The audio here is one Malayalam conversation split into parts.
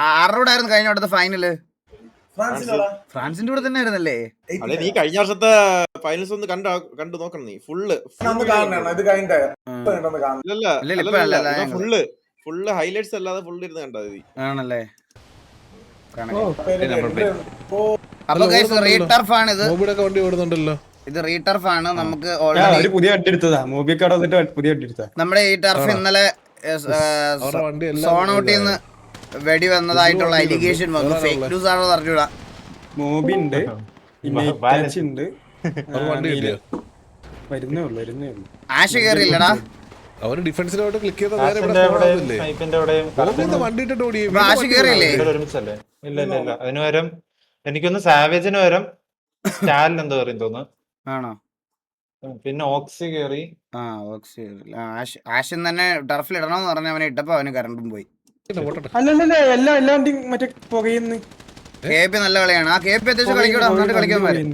ആരുടെ ആയിരുന്നു കഴിഞ്ഞ വട്ടത്തെ ഫൈനല്? ഫ്രാൻസിന്റെ കൂടെ തന്നെ ആയിരുന്നല്ലേ? അതെ, നീ കഴിഞ്ഞ വർഷത്തെ ഫൈനൽസ് ഒന്ന് കണ്ടു നോക്കണം. നീ ഫുള്ള് ഫുള്ള് ഹൈലൈറ്റ്സ് അല്ലാതെ ഫുള്ള് ഇരുന്ന് കണ്ടാ മതി. ആണല്ലേ? അപ്പൊ റീടർഫ് ആണ് ഇത്. വണ്ടി ഓടുന്നുണ്ടല്ലോ. ഇത് റീടർഫ് ആണ്. നമുക്ക് ഓൾറെഡി പുതിയ വണ്ടി എടുത്തതാ. മൂബിക്കട വന്നിട്ട് പുതിയ വണ്ടി എടുത്താ. നമ്മുടെ ഈ ടർഫ് ഇന്നലെ സോണൗട്ടിൽ നിന്ന് വെടി വന്നതായിട്ടുള്ള അലിഗേഷൻ വന്നു. ഫേക്ക് ന്യൂസ് ആണോ പറഞ്ഞൂടാ. മൂബി ഉണ്ട്, ഉണ്ട്, വരുന്നേ ഉള്ളു. ആശ കേറിയില്ലടാ. അവര് ഡിഫൻസിലോട്ട് ക്ലിക്ക് ചെയ്ത വണ്ടി ഇട്ടിട്ട് ഓടി. ആശ കേറിയില്ലേ? ഇല്ല അതിന് പകരം എനിക്കൊന്ന് സാവേജിന് പകരം സ്റ്റാലിന് എന്തോ പറയും തോന്നുന്നു. ആണോ? പിന്നെ ഓക്സി കേറി. ആശൻ തന്നെ ടർഫിൽ ഇടണമെന്ന് പറഞ്ഞ അവനെ ഇട്ടപ്പോ അവന് കറണ്ടും പോയി. അല്ലല്ല എല്ലാ വണ്ടി മറ്റേ പുകയുന്നു. KP നല്ല കളിയാണ്. ആ KP അത്യാവശ്യം കളിക്കൂടാ, നന്നായിട്ട് കളിക്കാൻ പറ്റും.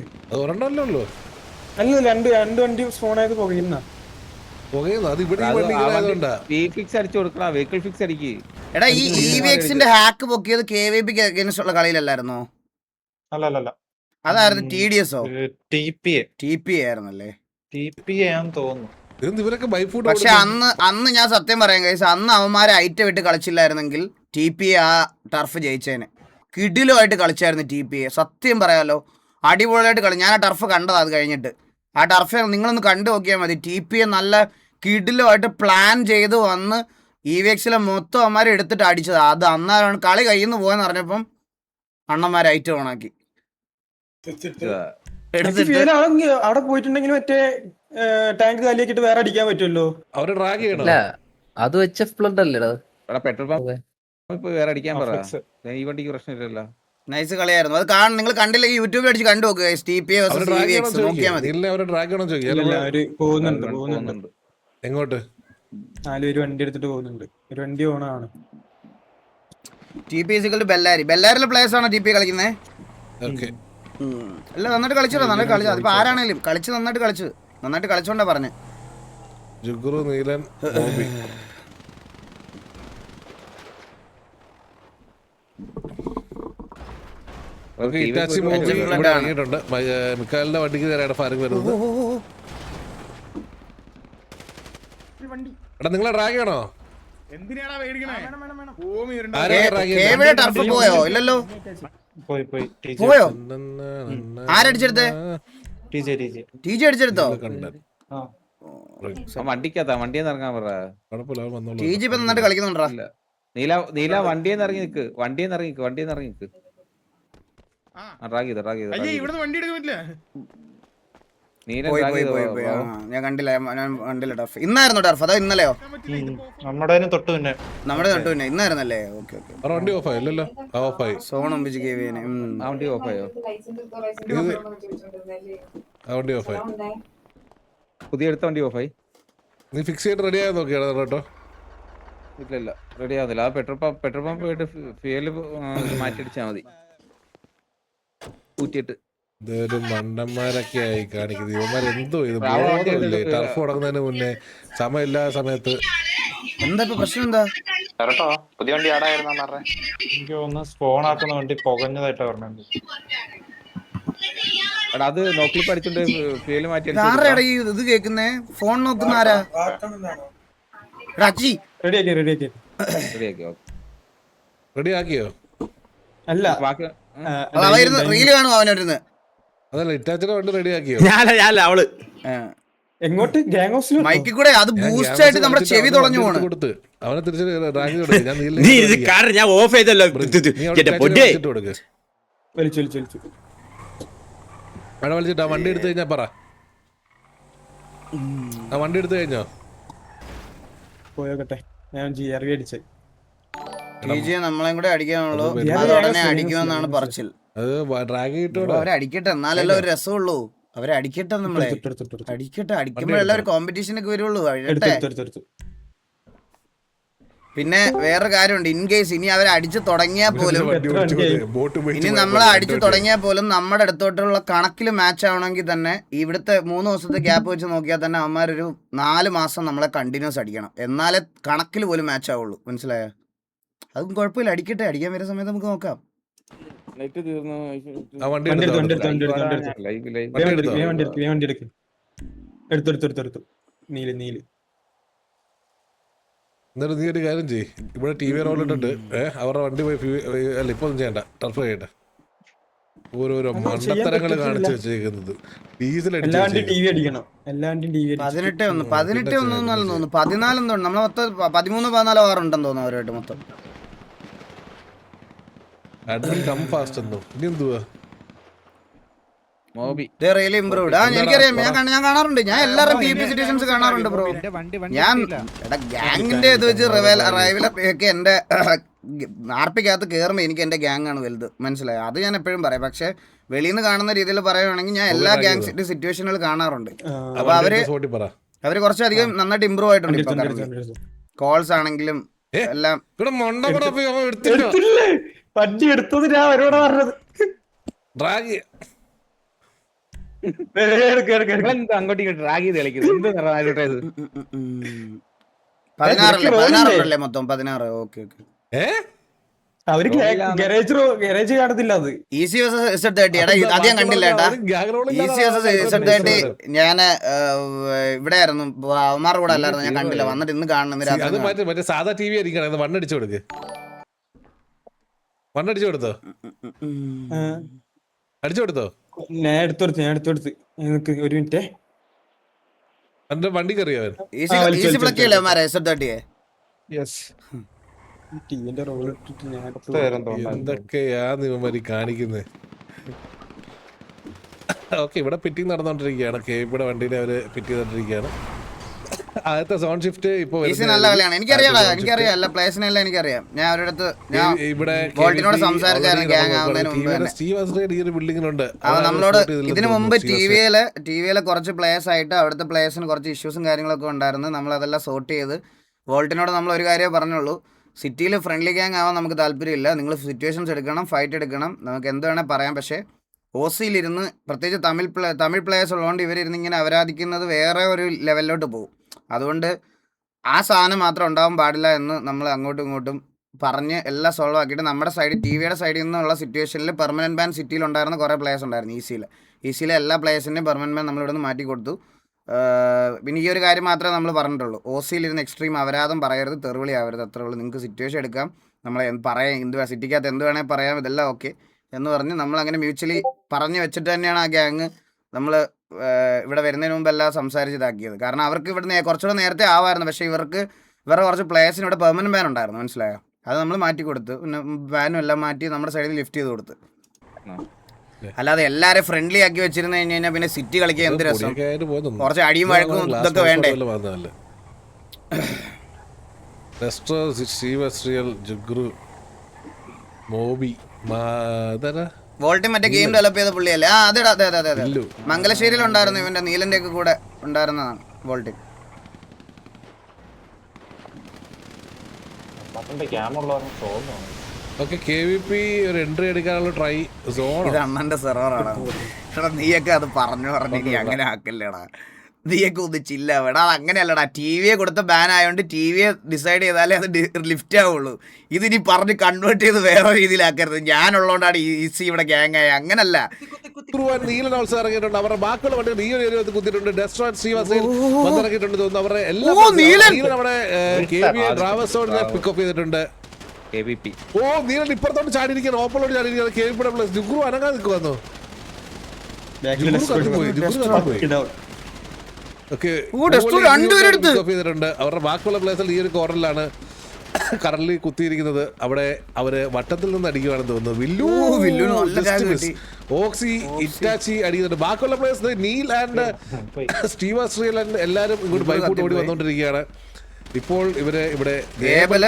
അല്ല രണ്ട് വണ്ടി സ്പോണായത് പുകയുന്ന. എടാ ഈ EVXന്റെ ഹാക്ക് പൊക്കിയത് KVPക്ക് അഗൈൻസ്റ്റ് ഉള്ള കളിയിലല്ലായിരുന്നോ? അല്ല അതായിരുന്നു TDS ഓ TPA ആയിരുന്നല്ലേ? തോന്നുന്നു. പക്ഷെ അന്ന് ഞാൻ സത്യം പറയാം ഗൈസ്, അന്ന് അവന്മാരെ ഐറ്റം വിട്ട് കളിച്ചില്ലായിരുന്നെങ്കിൽ TPA ആ ടർഫ് ജയിച്ചേനെ. കിടിലുമായിട്ട് കളിച്ചായിരുന്നു TPA, സത്യം പറയാലോ. അടിപൊളിയായിട്ട് കളി. ഞാൻ ആ ടർഫ് കണ്ടതാ. അത് കഴിഞ്ഞിട്ട് ആ ടർഫ് നിങ്ങളൊന്ന് കണ്ടു നോക്കിയാൽ മതി. TPA നല്ല കിടിലുമായിട്ട് പ്ലാൻ ചെയ്ത് വന്ന് EVXലെ മൊത്തം അവന്മാരെ എടുത്തിട്ട് അടിച്ചത്. അത് അന്നേരമാണ് കളി കയ്യിൽ നിന്ന് പോയെന്ന് പറഞ്ഞപ്പം അണ്ണന്മാരെ ഐറ്റം ഓണാക്കി അവിടെ പോയിട്ടുണ്ടെങ്കിൽ മറ്റേ ടാങ്ക് കാലിയാക്കിട്ട് വേറെ അടിക്കാൻ പറ്റുമല്ലോ. അവര് ഡ്രാഗ് ചെയ്യണം. അത് HF ഫ്ലഡ് അല്ലേടാ. പെട്രോൾ പമ്പ് വേറെ അടിക്കാൻ പറ. ഈ വണ്ടിക്ക് പ്രശ്നമില്ലല്ലോ. നൈസ് കളിയായിരുന്നു. അത് നിങ്ങൾ കണ്ടില്ലെങ്കിൽ യൂട്യൂബിൽ അടിച്ച് കണ്ടു നോക്കുക. TPA നോക്കിയാൽ മതി. പോകുന്നുണ്ട്. എങ്ങോട്ട്? 4 പേര് വണ്ടി എടുത്തിട്ട് പോകുന്നുണ്ട്. ഒരു വണ്ടി ഓണാണ്. TPA ബെല്ലാരിലെ പ്ലേയേഴ്സ് ആണോ TPA കളിക്കുന്നത്? അല്ല, നന്നായിട്ട് കളിച്ചോ. നന്നായിട്ട് കളിച്ചു. അതിപ്പോ ആരാണേലും കളിച്ച് നന്നായിട്ട് കളിച്ചോണ്ടാ പറഞ്ഞേ. ജുഗുറു, നീലൻ, ബോബി. മിക്കാലിന്റെ വണ്ടിക്ക് നേരെയാണ് ഫയറിംഗ് വരുന്നത്. എടാ നിങ്ങളെ ഡ്രാഗ് ചെയ്യണോ? പോയോ? ഇല്ലല്ലോ. പോയോ? ആരടിച്ചെടുത്തേ? TJ അടിച്ചെടുത്തോ? വണ്ടിക്കകത്താ. വണ്ടിയെന്ന് ഇറങ്ങാൻ പറ. TJ ഇപ്പൊ നന്നായിട്ട് കളിക്കുന്നുണ്ടാ? നീല വണ്ടിയെന്ന് ഇറങ്ങി നിക്ക്. ഞാൻ കണ്ടില്ല ടർഫ്. ഇന്നായിരുന്നു ടർഫ് അതോ ഇന്നലെയോ? നമ്മുടെ തൊട്ട് പിന്നെ ഇന്നായിരുന്നല്ലേ? ഓക്കെ. വണ്ടി ഓഫായി അല്ലല്ലോ? സോണം പിച്ച് കേവിനെ വണ്ടി ഓഫായോ? വണ്ടി ഓഫായി. പുതിയ എടുത്ത വണ്ടി ഓഫായി. നീ ഫിക്സ് ചെയ്തിട്ട് റെഡി ആയാൽ നോക്കിയാണോ കേട്ടോ? ഇല്ല റെഡി ആവുന്നില്ല. ആ പെട്രോൾ പമ്പ് പോയിട്ട് ഫ്യൂല് മാറ്റിയടിച്ചാ മതി. ഊറ്റിയിട്ട് ഇതൊരു മണ്ടന്മാരൊക്കെ ആയി കാണിക്കുന്നത്. ഇവന്മാരെന്തോ ഇത് ബോധമില്ലേ? ടർഫ് തുടങ്ങുന്നതിന് മുന്നേ സമയമില്ലാത്ത സമയത്ത് എന്താ പ്രശ്നം? എന്താ പുതിയ വണ്ടി എനിക്ക് തോന്നുന്നു സ്പോൺ ആക്കുന്ന വണ്ടി പുകഞ്ഞതായിട്ടാ പറഞ്ഞത്. അത് നോക്കി പഠിച്ചോണ്ട് ഫ്യൂല് മാറ്റി ഇത് കേക്കുന്നേ. ഫോൺ നോക്കുന്ന ആരാ? റെഡിയാക്കിയോ? അല്ല, റീല് കാണും അവനൊരുന്ന്. അതല്ല, ഇറ്റാച്ചിന്റെ വണ്ടി റെഡിയാക്കിയോ? അവള് എങ്ങോട്ട്? മൈക്കിൽ കൂടെ അത് ബൂസ്റ്റ് ആയിട്ട് നമ്മുടെ ചെവി തുളഞ്ഞു പോണ്. കൊടുത്ത് അവനെ തിരിച്ച് ഡ്രാഗ് ഞാൻ ഓഫ് ചെയ്തല്ലോ. വലിച്ചിട്ട് ആ വണ്ടി എടുത്തു കഴിഞ്ഞാ പറ. ആ വണ്ടി എടുത്തു കഴിഞ്ഞോ? പോയോട്ടെ. ഞാൻ GRV അടിച്ചേ. നമ്മളെയും കൂടെ അടിക്കാനുള്ളൂ. അടിക്കുമെന്നാണ് പറച്ചിൽ. അവരടിക്കട്ടെ, എന്നാലല്ലേ ഒരു രസമുള്ളൂ. അവരടിക്കട്ടെ, നമ്മളെ അടിക്കട്ടെ. അടിക്കുമ്പോഴെല്ലാം ഒരു കോമ്പറ്റീഷനൊക്കെ വരുള്ളൂ. പിന്നെ വേറൊരു കാര്യമുണ്ട്, ഇൻ കേസ് ഇനി അവരെ അടിച്ചു തുടങ്ങിയാൽ പോലും ഇനി നമ്മളെ അടിച്ചു തുടങ്ങിയാൽ പോലും നമ്മുടെ അടുത്തോട്ടുള്ള കണക്കിൽ മാച്ച് ആവണമെങ്കിൽ തന്നെ ഇവിടുത്തെ 3 ദിവസത്തെ ഗ്യാപ്പ് വെച്ച് നോക്കിയാൽ തന്നെ അവന്മാരൊരു 4 മാസം നമ്മളെ കണ്ടിന്യൂസ് അടിക്കണം, എന്നാലേ കണക്കിൽ പോലും മാച്ച് ആവുള്ളൂ. മനസ്സിലായോ? അതും കുഴപ്പമില്ല, അടിക്കട്ടെ. അടിക്കാൻ വരുന്ന സമയത്ത് നമുക്ക് നോക്കാം. ലൈറ്റ് തീർന്നു. ആ വണ്ടി വണ്ടി എടുത്തോ? എടുത്ത് ലൈവ് ലൈവ് വണ്ടി എടുക്ക്. എടുത്തു നീല് എന്നിട്ട് നീ ഒരു കാര്യം ചെയ്യ്, ഇവിടെ ടി വി റോളിട്ടിട്ട് അവരുടെ വണ്ടി പോയി അല്ല ഇപ്പൊ ഒന്നും ചെയ്യണ്ട, ടർഫ് ചെയ്യട്ടെ. ഓരോരോ മണ്ടത്തരങ്ങൾ കാണിച്ചു വെച്ചേക്കുന്നത്. ഡീസൽ എല്ലാ വണ്ടിയും ടി വി അടിക്കണം. എല്ലാ വണ്ടിയും ടി വി 18 ഒന്നും നല്ല തോന്നുന്നു. 14 എന്തോ നമ്മളെ മൊത്തം 13-14 ആറുണ്ടെന്ന് തോന്നുന്നു അവരായിട്ട് മൊത്തം. കം ഫാസ്റ്റ് എന്തോ ഇനി എന്തുവാ മോബി റിയലി ഇംപ്രൂവ്ഡ്. എനിക്കറിയാം, ഞാൻ കാണാറുണ്ട്. ഞാൻ എല്ലാവരും പി പി സിറ്റുവേഷൻസ് കാണാറുണ്ട് ബ്രോ. ഞാൻ ഗ്യാങ്ങിന്റെ ഇത് വെച്ച് റൈവലൊക്കെ എന്റെ ആർപിക്കകത്ത് കയറുമ്പോൾ എനിക്ക് എന്റെ ഗ്യാങ് ആണ് വലുത്. മനസ്സിലായോ? അത് ഞാൻ എപ്പോഴും പറയാം. പക്ഷെ വെളിയിൽ നിന്ന് കാണുന്ന രീതിയിൽ പറയുവാണെങ്കിൽ ഞാൻ എല്ലാ ഗ്യാങ് സിറ്റുവേഷനുകൾ കാണാറുണ്ട്. അപ്പൊ അവര് കുറച്ചധികം നന്നായിട്ട് ഇമ്പ്രൂവ് ആയിട്ടുണ്ട്. കോൾസ് ആണെങ്കിലും എല്ലാം. വണ്ടി എടുത്തത് ഞാൻ അവരോട് പറഞ്ഞത്. അങ്ങോട്ടും ഇങ്ങോട്ട് റാഗ് ചെയ്ത് കളിക്കുന്നത്. 16 മൊത്തം 16. ഓക്കെ. അവര് ഗാരേജ് കാണത്തില്ല. അത് ഈസി Z30 എടാ, അത് ഞാൻ കണ്ടില്ല ഏട്ടാ. ഈസി Z30 ഞാൻ ഇവിടെ ആയിരുന്നു, അവന്മാരുടെ കൂടെ അല്ലായിരുന്നു, ഞാൻ കണ്ടില്ല. വന്നിട്ട് ഇന്ന് കാണുന്നു. മറ്റേ സാധാ ടി വി ആയിരിക്കണം. വണ്ണടിച്ചു കൊടുക്ക്. വണ്ണടിച്ചു കൊടുത്തോ? അടിച്ചു കൊടുത്തോ? ഞാൻ എടുത്തു. ഒരു മിനിറ്റ്. എന്റെ വണ്ടി കയറിയോ? ഈസി പ്ലക്കല്ലേ അവന്മാരെ Z30? ടിവിന്റെ റോൾ ഇട്ടിട്ട് ഞാൻ എന്തൊക്കെയാ നിവന്മാരി കാണിക്കുന്നത്? ഓക്കെ, ഇവിടെ ഫിറ്റിംഗ് നടന്നുകൊണ്ടിരിക്കുകയാണ്. ഇവിടെ വണ്ടീനെ അവര് ഫിറ്റ് ചെയ്തോണ്ടിരിക്കുകയാണ്. ആദ്യത്തെ സോൺ ഷിഫ്റ്റ് ഇപ്പൊ നല്ല കളിയാണ്. എനിക്കറിയാം എല്ലാ പ്ലേസിനെല്ലാം എനിക്കറിയാം. ഞാൻ അവരുടെ അടുത്ത് വോൾട്ടിനോട് സംസാരിച്ചായിരുന്നു ഗ്യാങ് ആവുന്നതിന് മുമ്പ്. നമ്മളോട് ഇതിനു മുമ്പ് ടിവിയിലെ കുറച്ച് പ്ലേയേഴ്സ് ആയിട്ട് അവിടുത്തെ പ്ലേയേഴ്സിന് കുറച്ച് ഇഷ്യൂസും കാര്യങ്ങളൊക്കെ ഉണ്ടായിരുന്നു. നമ്മളതെല്ലാം സോർട്ട് ചെയ്ത് വോൾട്ടിനോട് നമ്മൾ ഒരു കാര്യമേ പറഞ്ഞുള്ളൂ, സിറ്റിയിൽ ഫ്രണ്ട്ലി ഗ്യാങ് ആവാൻ നമുക്ക് താല്പര്യമില്ല. നിങ്ങൾ സിറ്റുവേഷൻസ് എടുക്കണം, ഫൈറ്റ് എടുക്കണം, നമുക്ക് എന്ത് വേണേൽ പറയാം. പക്ഷേ ഓസിയിലിരുന്ന് പ്രത്യേകിച്ച് തമിഴ് പ്ലേയേഴ്സ് ഉള്ളതുകൊണ്ട് ഇവരിരുന്ന് ഇങ്ങനെ അവരാധിക്കുന്നത് വേറെ ഒരു ലെവലിലോട്ട് പോകും. അതുകൊണ്ട് ആ സാധനം മാത്രം ഉണ്ടാവാൻ പാടില്ല എന്ന് നമ്മൾ അങ്ങോട്ടും ഇങ്ങോട്ടും പറഞ്ഞ് എല്ലാം സോൾവ് ആക്കിയിട്ട് നമ്മുടെ സൈഡിൽ ടിവിയുടെ സൈഡിൽ നിന്നുള്ള സിറ്റുവേഷനിൽ പെർമനൻറ്റ് ബാൻ സിറ്റിയിൽ ഉണ്ടായിരുന്ന കുറേ പ്ലേയേഴ്സ് ഉണ്ടായിരുന്നു. ഈസിയിലെ എല്ലാ പ്ലേയേഴ്സിൻ്റെയും പെർമനൻറ്റ് ബാൻ നമ്മളിവിടെ നിന്ന് മാറ്റി കൊടുത്തു. പിന്നെ ഈ ഒരു കാര്യം മാത്രമേ നമ്മൾ പറഞ്ഞിട്ടുള്ളൂ, ഓസിയിലിരുന്ന് എക്സ്ട്രീം അപരാധം പറയരുത്, തെറിവിളി ആവരുത്, അത്രേ ഉള്ളൂ. നിങ്ങൾക്ക് സിറ്റുവേഷൻ എടുക്കാം, നമ്മളെ പറയാം, എന്തുവാ സിറ്റിക്കകത്ത് എന്ത് വേണേൽ പറയാം, ഇതെല്ലാം ഓക്കെ എന്ന് പറഞ്ഞ് നമ്മളങ്ങനെ മ്യൂച്വലി പറഞ്ഞു വെച്ചിട്ട് തന്നെയാണ് ആ ഗ്യാങ് നമ്മൾ ഇവിടെ വരുന്നതിന് മുമ്പ് എല്ലാം സംസാരിച്ചിതാക്കിയത്. കാരണം അവർക്ക് ഇവിടുന്ന് കുറച്ചുകൂടെ നേരത്തെ ആവായിരുന്നു. പക്ഷേ ഇവരുടെ കുറച്ച് പ്ലേയേഴ്സിന് ഇവിടെ പെർമനൻറ്റ് ബാൻ ഉണ്ടായിരുന്നു. മനസ്സിലായോ? അത് നമ്മൾ മാറ്റി കൊടുത്ത്, പിന്നെ ബാനും എല്ലാം മാറ്റി നമ്മുടെ സൈഡിൽ ലിഫ്റ്റ് ചെയ്ത് കൊടുത്ത്. അല്ലാതെ എല്ലാരും ഫ്രണ്ട്ലി ആക്കി വെച്ചിരുന്നു കഴിഞ്ഞാൽ പിന്നെ സിറ്റി കളിക്കാൻ എന്ത് രസം. കുറച്ച് അടിയും വഴക്കും ഇതൊക്കെ വേണ്ടേ? വോൾട്ടി മറ്റേ ഗെയിം ഡെവലപ്പ് ചെയ്ത പുള്ളിയല്ലേ? അതെ. മംഗലശ്ശേരിയിൽ ഉണ്ടായിരുന്നു, ഇവന്റെ നീലന്റെ ഒക്കെ കൂടെ ഉണ്ടായിരുന്നതാണ് വോൾട്ടി. ഒരു എൻട്രി എടുക്കാനുള്ള ട്രൈ സോൺ. ഇത് അണ്ണന്റെ സെർവറാണ്. എടാ നീയൊക്കെ അത് പറഞ്ഞു ഇനി അങ്ങനെ ആക്കല്ലേടാ. നീയൊക്കെ ഒന്ന് ചില്ലടാ. അത് അങ്ങനെയല്ലടാ, ടി വിയെ കൊടുത്ത ബാൻ ആയതുകൊണ്ട് ടി വിയെ ഡിസൈഡ് ചെയ്താലേ അത് ലിഫ്റ്റ് ആവുള്ളൂ. ഇതിനി പറഞ്ഞ് കൺവേർട്ട് ചെയ്ത് വേറെ രീതിയിലാക്കരുത്. ഞാനുള്ളതുകൊണ്ടാണ് ഈസി ഇവിടെ ഗ്യാങ് ആയ. അങ്ങനല്ല. നീലൻ ഓൾസോ ഇറങ്ങിയിട്ടുണ്ട്. അവരുടെ ബാക്കിയുള്ള വണ്ടി നീ ഒരു കുത്തിയിട്ടുണ്ട്. ഡെസ്ട്രോയർ ശ്രീവാസിൽ വന്നിറങ്ങിയിട്ടുണ്ട് തോന്നുന്നു. അവരുടെ എല്ലാ നമ്മുടെ പിക്ക് ഓഫ് ചെയ്തിട്ടുണ്ട്. നീലൻ ഇപ്പുറത്തോട്ട് ചാടിയിരിക്കുകയാണ്, ഓപ്പണിലോട്ട് ചാടിയിരിക്കുകയാണ്. KVP പ്ലസ് ജുഗ്രു അനങ്ങാൻ നിൽക്കുവന്നോ? അവരുടെ ബാക്കിയുള്ള പ്ലേസിൽ ഈ ഒരു കോർണറിലാണ് കറന്റ് കുത്തിയിരിക്കുന്നത്. അവിടെ അവര് വട്ടത്തിൽ നിന്ന് അടിക്കുകയാണെന്ന് തോന്നുന്നു. ഓക്സി ഇറ്റാച്ചി അടിക്കുന്നുണ്ട്. ബാക്കിയുള്ള പ്ലേസ് നീൽ ആൻഡ് സ്റ്റീവ് ശ്രീൽ എല്ലാരും ഇങ്ങോട്ട് ബൈക്കോട്ട് ഓടി വന്നോണ്ടിരിക്കുകയാണ്. ഇപ്പോൾ ഇവര് ഇവിടെ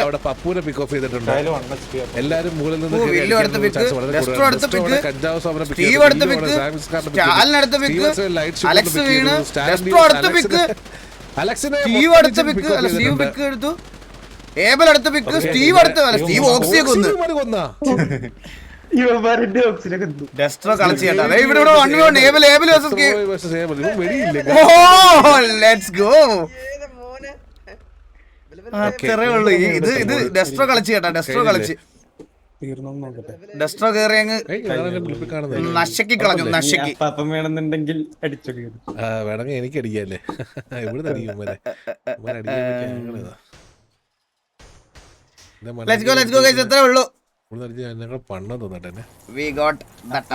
അവിടെ പപ്പൂനെ പിക്ക് ഓഫ് ചെയ്തിട്ടുണ്ട്. എല്ലാരും മുകളിൽ നിന്ന് ഏബൽ അടുത്ത പിക്ക്, സ്റ്റീവ് അടുത്ത വേല. സ്റ്റീവ് ഓക്സിയെ കൊന്ന്. കൊന്നാ ഇവന്മാരുടെ ഓക്സിജൻ കണ്ടു. ഡെസ്ട്രോ കളിച്ച് കേട്ടോ. ദേ ഇവിടെ 1v1 ഏബൽ versus കെ. വെടിയില്ല. ഓ ലെറ്റ്സ് ഗോ. അത്രേ ഉള്ളൂ. ഇത് ഡെസ്ട്രോ കളിച്ച് കേട്ടോ. ഡെസ്ട്രോ കളിച്ച് തീർന്നോന്ന് നോക്കട്ടെ. ഡെസ്ട്രോ കയറി അങ്ങ് നശക്കി കളഞ്ഞു. നശക്കി. അപ്പം വേണമെന്നുണ്ടെങ്കിൽ അടിച്ചു കയറി. വേണമെങ്കിൽ എനിക്ക് അടിക്കാല്ലേ. ഇവിടെ അടിക്കും ലെറ്റ്സ് ഗോ ഗൈസ്. അത്രേ ഉള്ളൂ. ഞങ്ങൾ പണ്ണം തോന്നട്ടെ. വി ഗോട്ട്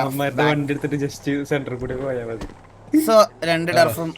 അവന്മാരുടെ വണ്ടി എടുത്തിട്ട് ജസ്റ്റ് സെന്ററിൽ കൂടി പോയാൽ മതി. സോ 2 ടർഫും